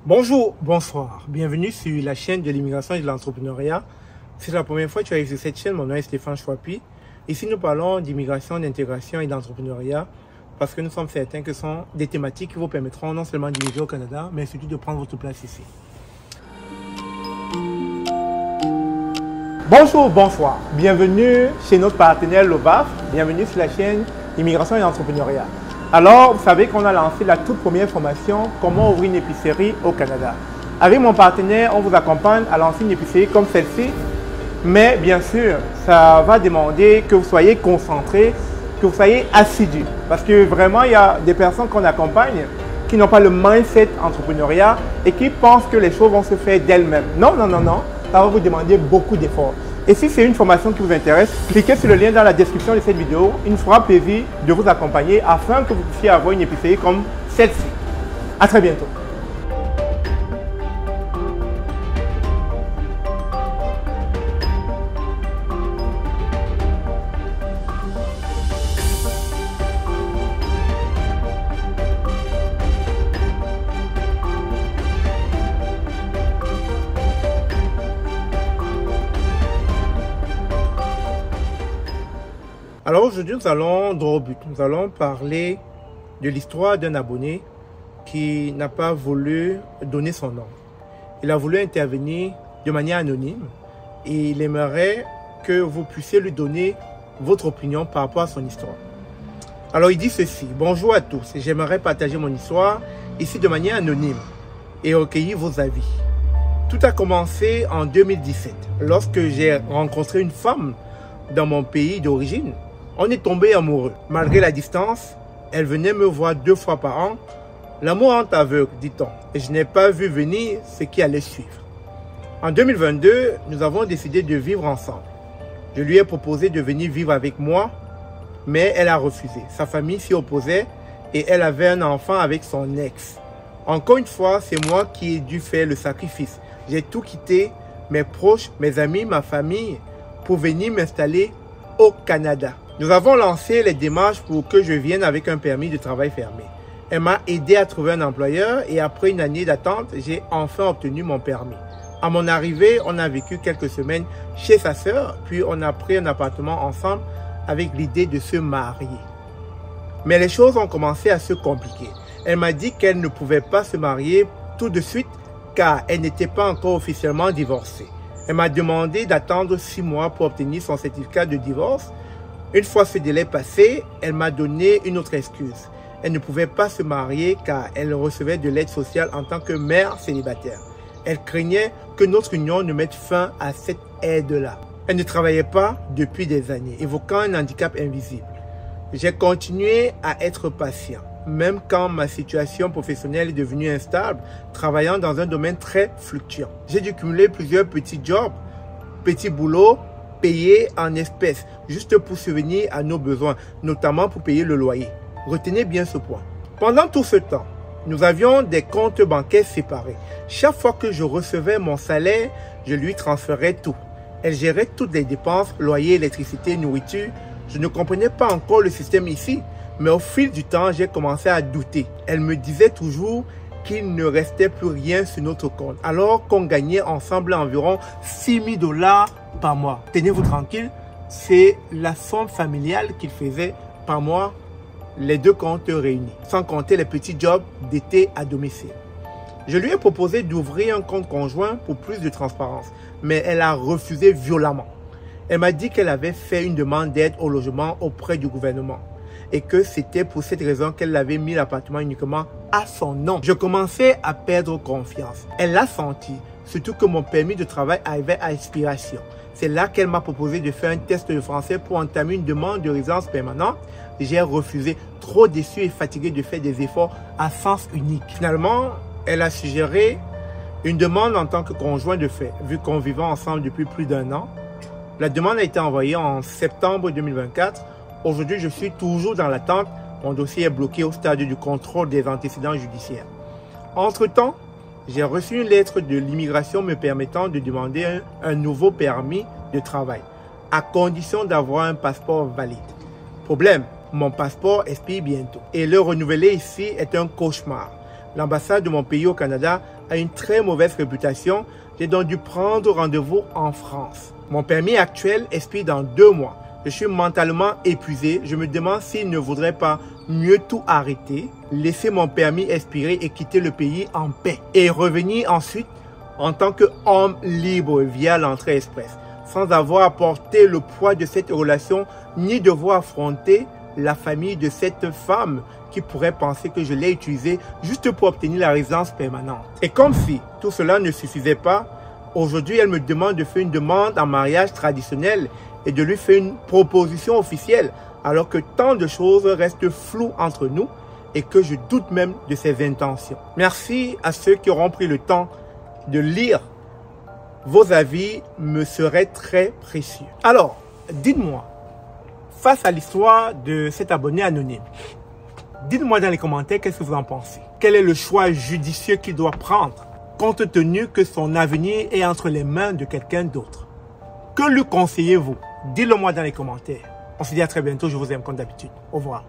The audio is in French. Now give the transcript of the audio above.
Bonjour, bonsoir, bienvenue sur la chaîne de l'immigration et de l'entrepreneuriat. Si c'est la première fois que tu arrives sur cette chaîne, mon nom est Stéphane Chouapi. Ici, nous parlons d'immigration, d'intégration et d'entrepreneuriat parce que nous sommes certains que ce sont des thématiques qui vous permettront non seulement d'immigrer au Canada, mais surtout de prendre votre place ici. Bonjour, bonsoir, bienvenue chez notre partenaire Lobaf, bienvenue sur la chaîne Immigration et Entrepreneuriat. Alors, vous savez qu'on a lancé la toute première formation « Comment ouvrir une épicerie au Canada ». Avec mon partenaire, on vous accompagne à lancer une épicerie comme celle-ci, mais bien sûr, ça va demander que vous soyez concentré, que vous soyez assidu, parce que vraiment, il y a des personnes qu'on accompagne qui n'ont pas le mindset entrepreneuriat et qui pensent que les choses vont se faire d'elles-mêmes. Non, non, non, non. Ça va vous demander beaucoup d'efforts. Et si c'est une formation qui vous intéresse, cliquez sur le lien dans la description de cette vidéo. Il nous fera plaisir de vous accompagner afin que vous puissiez avoir une épicerie comme celle-ci. À très bientôt. Alors aujourd'hui, nous allons droit au but. Nous allons parler de l'histoire d'un abonné qui n'a pas voulu donner son nom. Il a voulu intervenir de manière anonyme et il aimerait que vous puissiez lui donner votre opinion par rapport à son histoire. Alors il dit ceci: bonjour à tous, j'aimerais partager mon histoire ici de manière anonyme et recueillir vos avis. Tout a commencé en 2017 lorsque j'ai rencontré une femme dans mon pays d'origine. On est tombé amoureux. Malgré la distance, elle venait me voir 2 fois par an. L'amour rend aveugle, dit-on, et je n'ai pas vu venir ce qui allait suivre. En 2022, nous avons décidé de vivre ensemble. Je lui ai proposé de venir vivre avec moi, mais elle a refusé. Sa famille s'y opposait et elle avait un enfant avec son ex. Encore une fois, c'est moi qui ai dû faire le sacrifice. J'ai tout quitté, mes proches, mes amis, ma famille, pour venir m'installer au Canada. Nous avons lancé les démarches pour que je vienne avec un permis de travail fermé. Elle m'a aidé à trouver un employeur et après une année d'attente, j'ai enfin obtenu mon permis. À mon arrivée, on a vécu quelques semaines chez sa sœur, puis on a pris un appartement ensemble avec l'idée de se marier. Mais les choses ont commencé à se compliquer. Elle m'a dit qu'elle ne pouvait pas se marier tout de suite car elle n'était pas encore officiellement divorcée. Elle m'a demandé d'attendre 6 mois pour obtenir son certificat de divorce. Une fois ce délai passé, elle m'a donné une autre excuse. Elle ne pouvait pas se marier car elle recevait de l'aide sociale en tant que mère célibataire. Elle craignait que notre union ne mette fin à cette aide-là. Elle ne travaillait pas depuis des années, évoquant un handicap invisible. J'ai continué à être patient, même quand ma situation professionnelle est devenue instable, travaillant dans un domaine très fluctuant. J'ai dû cumuler plusieurs petits jobs, petits boulots, payés en espèces, juste pour subvenir à nos besoins, notamment pour payer le loyer. Retenez bien ce point. Pendant tout ce temps, nous avions des comptes bancaires séparés. Chaque fois que je recevais mon salaire, je lui transférais tout. Elle gérait toutes les dépenses, loyer, électricité, nourriture. Je ne comprenais pas encore le système ici, mais au fil du temps, j'ai commencé à douter. Elle me disait toujours qu'il ne restait plus rien sur notre compte, alors qu'on gagnait ensemble environ 6 000 $ par mois. Tenez-vous tranquille, c'est la somme familiale qu'il faisait par mois, les 2 comptes réunis, sans compter les petits jobs d'été à domicile. Je lui ai proposé d'ouvrir un compte conjoint pour plus de transparence, mais elle a refusé violemment. Elle m'a dit qu'elle avait fait une demande d'aide au logement auprès du gouvernement et que c'était pour cette raison qu'elle avait mis l'appartement uniquement à son nom. Je commençais à perdre confiance. Elle l'a senti, surtout que mon permis de travail arrivait à expiration. C'est là qu'elle m'a proposé de faire un test de français pour entamer une demande de résidence permanente. J'ai refusé, trop déçu et fatigué de faire des efforts à sens unique. Finalement, elle a suggéré une demande en tant que conjoint de fait, vu qu'on vivait ensemble depuis plus d'1 an. La demande a été envoyée en septembre 2024. Aujourd'hui, je suis toujours dans l'attente. Mon dossier est bloqué au stade du contrôle des antécédents judiciaires. Entre-temps, j'ai reçu une lettre de l'immigration me permettant de demander un nouveau permis de travail, à condition d'avoir un passeport valide. Problème, mon passeport expire bientôt et le renouveler ici est un cauchemar. L'ambassade de mon pays au Canada a une très mauvaise réputation. J'ai donc dû prendre rendez-vous en France. Mon permis actuel expire dans 2 mois. Je suis mentalement épuisé. Je me demande s'il ne vaudrait pas mieux tout arrêter, laisser mon permis expirer et quitter le pays en paix. Et revenir ensuite en tant qu'homme libre via l'entrée express, sans avoir à porter le poids de cette relation, ni devoir affronter la famille de cette femme qui pourrait penser que je l'ai utilisée juste pour obtenir la résidence permanente. Et comme si tout cela ne suffisait pas, aujourd'hui elle me demande de faire une demande en mariage traditionnel et de lui faire une proposition officielle, alors que tant de choses restent floues entre nous et que je doute même de ses intentions. Merci à ceux qui auront pris le temps de lire. Vos avis me seraient très précieux. Alors, dites-moi, face à l'histoire de cet abonné anonyme, dites-moi dans les commentaires qu'est-ce que vous en pensez. Quel est le choix judicieux qu'il doit prendre, compte tenu que son avenir est entre les mains de quelqu'un d'autre? Que lui conseillez-vous? Dites-le moi dans les commentaires. On se dit à très bientôt, je vous aime comme d'habitude. Au revoir.